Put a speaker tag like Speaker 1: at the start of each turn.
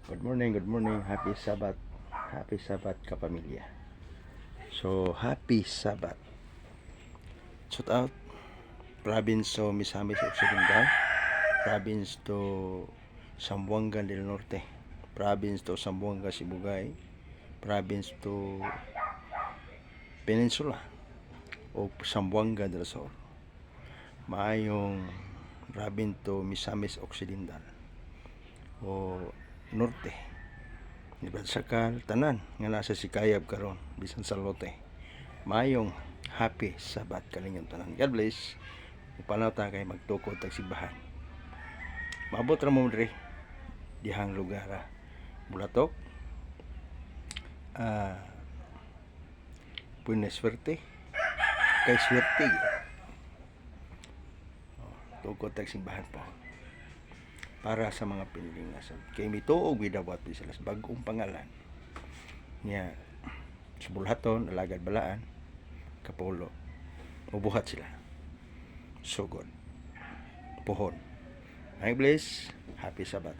Speaker 1: Good morning, good morning. Happy Sabbath. Happy Sabbath kapamilya. So, happy Sabbath. Shout out province to Misamis Occidental, province to Zamboanga del Norte, province to Zamboanga Sibugay, province to Peninsula o Zamboanga del Sur. Maayong province to Misamis Occidental o Norte, Sakal, tanan nga nasa Sikayab karon bisan sa Lote. Mayong happy Sabbath kaninyong tanan. God bless. Upanaw ta kay magtukod tag simbahan. Maabot ra mo diri dihang lugar Bulatok. Punya swerte. Kay swerte. Tukod tag simbahan po. Para sa mga pinilingasan. Kay mituog widawat sila sa bagong pangalan niya sa Bulhaton, Alagad Balaan, Kapolo. Ubuhat sila. Sugod. Pohon. I bless. Happy Sabbath.